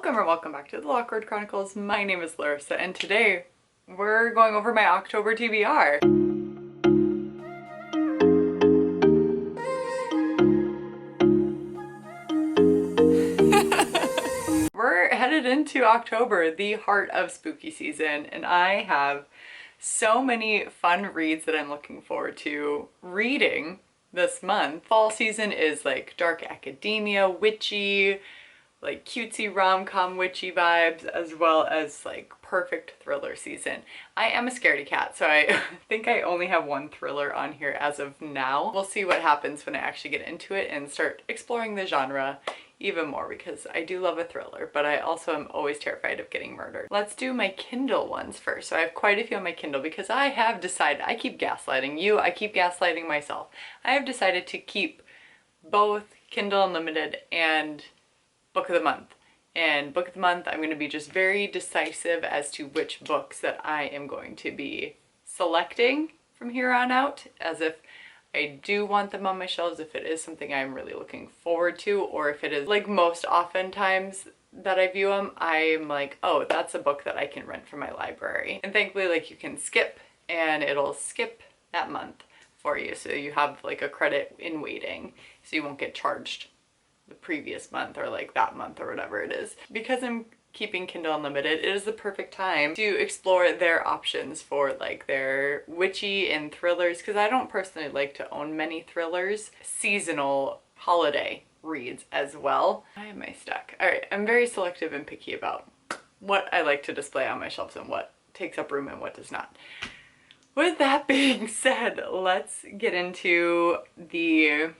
Welcome or welcome back to the Awkward Chronicles. My name is Larissa and today we're going over my October TBR. We're headed into October, the heart of spooky season, and I have so many fun reads that I'm looking forward to reading this month. Fall season is like dark academia, witchy, like cutesy rom-com witchy vibes, as well as like perfect thriller season. I am a scaredy cat, so I think I only have one thriller on here as of now. We'll see what happens when I actually get into it and start exploring the genre even more, because I do love a thriller, but I also am always terrified of getting murdered. Let's do my Kindle ones first. So I have quite a few on my Kindle because I have decided, I keep gaslighting you, I keep gaslighting myself. I have decided to keep both Kindle Unlimited and Book of the Month. And Book of the Month, I'm going to be just very decisive as to which books that I am going to be selecting from here on out, as if I do want them on my shelves, if it is something I'm really looking forward to, or if it is, like most oftentimes that I view them, I'm like, oh, that's a book that I can rent from my library. And thankfully, like, you can skip and it'll skip that month for you, so you have like a credit in waiting, so you won't get charged the previous month or like that month or whatever it is. Because I'm keeping Kindle Unlimited, it is the perfect time to explore their options for like their witchy and thrillers, because I don't personally like to own many thrillers. Seasonal holiday reads as well. Why am I stuck? All right, I'm very selective and picky about what I like to display on my shelves and what takes up room and what does not. With that being said, let's get into the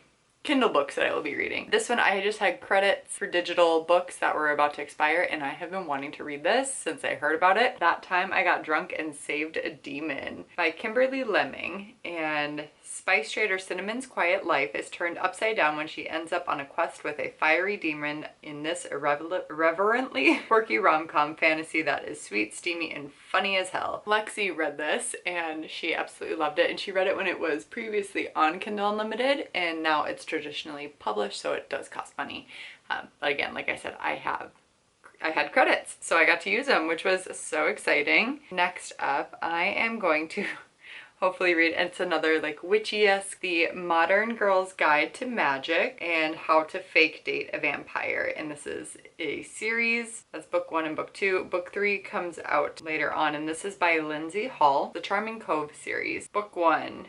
Kindle books that I will be reading. This one, I just had credits for digital books that were about to expire, and I have been wanting to read this since I heard about it. That Time I Got Drunk and Saved a Demon by Kimberly Lemming. And Spice Trader Cinnamon's quiet life is turned upside down when she ends up on a quest with a fiery demon in this irreverently quirky rom-com fantasy that is sweet, steamy, and funny as hell. Lexi read this and she absolutely loved it, and she read it when it was previously on Kindle Unlimited, and now it's traditionally published, so it does cost money. But again, like I said, I had credits, so I got to use them, which was so exciting. Next up, I am going to hopefully read, it's another like witchy-esque, The Modern Girl's Guide to Magic and How to Fake Date a Vampire. And this is a series. That's book 1 and book 2. Book 3 comes out later on, and this is by Lindsay Hall, the Charming Cove series. Book 1.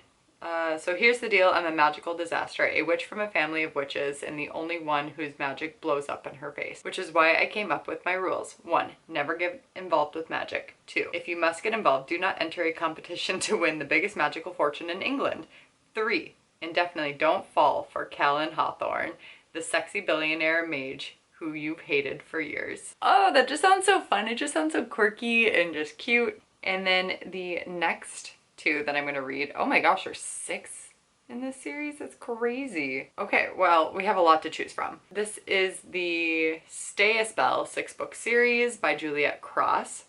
So here's the deal. I'm a magical disaster, a witch from a family of witches, and the only one whose magic blows up in her face, which is why I came up with my rules. 1. Never get involved with magic. 2. If you must get involved, do not enter a competition to win the biggest magical fortune in England. 3. And definitely don't fall for Callan Hawthorne, the sexy billionaire mage who you've hated for years. Oh, that just sounds so fun. It just sounds so quirky and just cute. And then the next 2 that I'm going to read, oh my gosh, there's 6 in this series. That's crazy. Okay, well, we have a lot to choose from. This is the Stay a Spell 6-book series by Juliet Cross.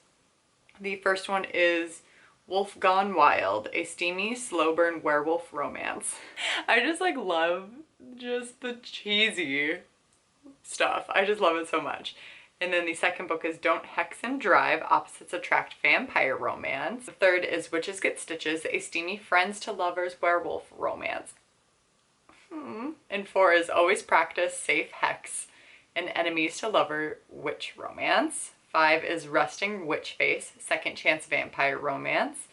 The first one is Wolf Gone Wild, a steamy, slow burn werewolf romance. I just like love just the cheesy stuff. I just love it so much. And then the second book is Don't Hex and Drive, Opposites Attract vampire romance. The third is Witches Get Stitches, a steamy friends to lovers werewolf romance. And 4 is Always Practice, Safe Hex, an enemies to lover witch romance. 5 is Resting Witch Face, Second Chance vampire romance.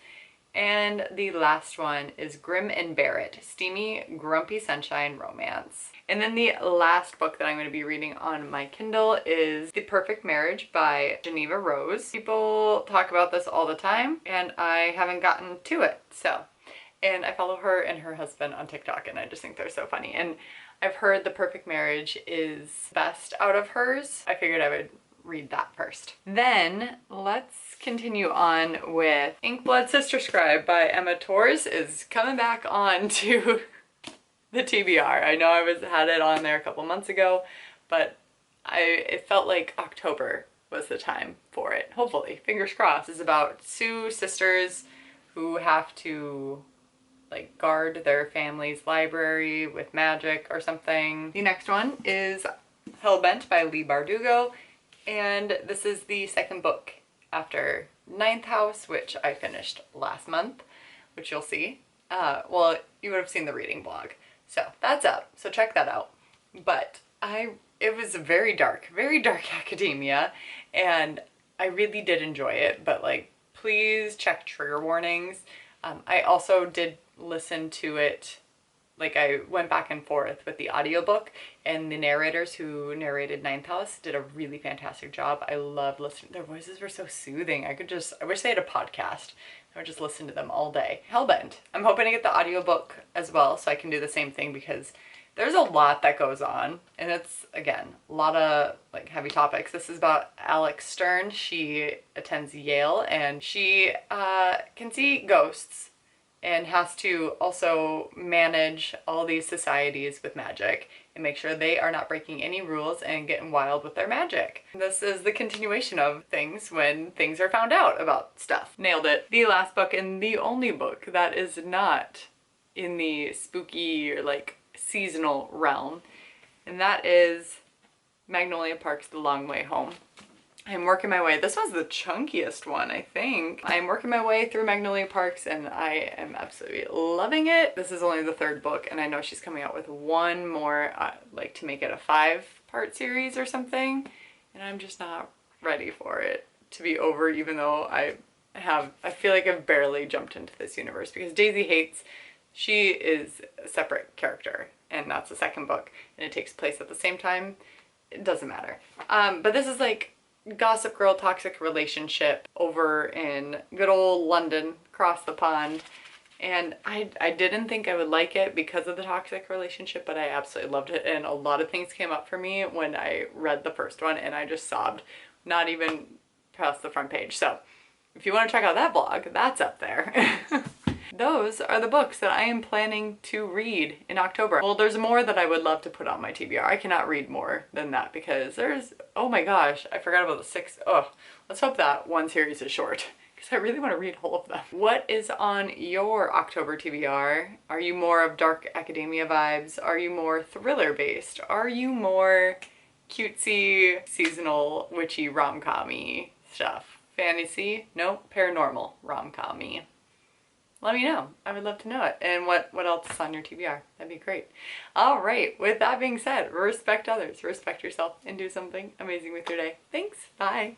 And the last one is Grim and Barrett, steamy, grumpy sunshine romance. And then the last book that I'm going to be reading on my Kindle is The Perfect Marriage by Geneva Rose. People talk about this all the time, and I haven't gotten to it, so. And I follow her and her husband on TikTok, and I just think they're so funny. And I've heard The Perfect Marriage is best out of hers. I figured I would read that first. Then let's continue on with Inkblood Sister Scribe by Emma Torres is coming back on to the TBR. I know I had it on there a couple months ago, but it felt like October was the time for it. Hopefully, fingers crossed. It's about 2 sisters who have to like guard their family's library with magic or something. The next one is Hellbent by Leigh Bardugo. And this is the second book after Ninth House, which I finished last month, which you'll see. Well, you would have seen the reading blog. So that's out, so check that out. But it was very dark academia, and I really did enjoy it, but like, please check trigger warnings. I also did listen to it, like I went back and forth with the audiobook, and the narrators who narrated Ninth House did a really fantastic job. I love listening. Their voices were so soothing. I wish they had a podcast. I would just listen to them all day. Hellbent. I'm hoping to get the audiobook as well so I can do the same thing, because there's a lot that goes on, and it's, again, a lot of like heavy topics. This is about Alex Stern. She attends Yale, and she can see ghosts and has to also manage all these societies with magic and make sure they are not breaking any rules and getting wild with their magic. This is the continuation of things when things are found out about stuff. Nailed it. The last book, and the only book that is not in the spooky or like seasonal realm, and that is Magnolia Park's The Long Way Home. I'm working my way, this one's the chunkiest one, I think. I'm working my way through Magnolia Parks, and I am absolutely loving it. This is only the third book, and I know she's coming out with one more, like to make it a 5-part series or something, and I'm just not ready for it to be over, even though I feel like I've barely jumped into this universe, because Daisy Hates, she is a separate character, and that's the second book, and it takes place at the same time. It doesn't matter. But this is like Gossip Girl toxic relationship over in good old London, across the pond. And I didn't think I would like it because of the toxic relationship, but I absolutely loved it. And a lot of things came up for me when I read the first one, and I just sobbed, not even past the front page. So if you want to check out that blog, that's up there. Those are the books that I am planning to read in October. Well, there's more that I would love to put on my TBR. I cannot read more than that, because there's, oh my gosh, I forgot about the 6. Oh, let's hope that one series is short, because I really want to read all of them. What is on your October TBR? Are you more of dark academia vibes? Are you more thriller based? Are you more cutesy, seasonal, witchy, rom-com-y stuff? Fantasy? No, paranormal rom-com-y. Let me know. I would love to know it. And what else is on your TBR? That'd be great. All right. With that being said, respect others, respect yourself, and do something amazing with your day. Thanks. Bye.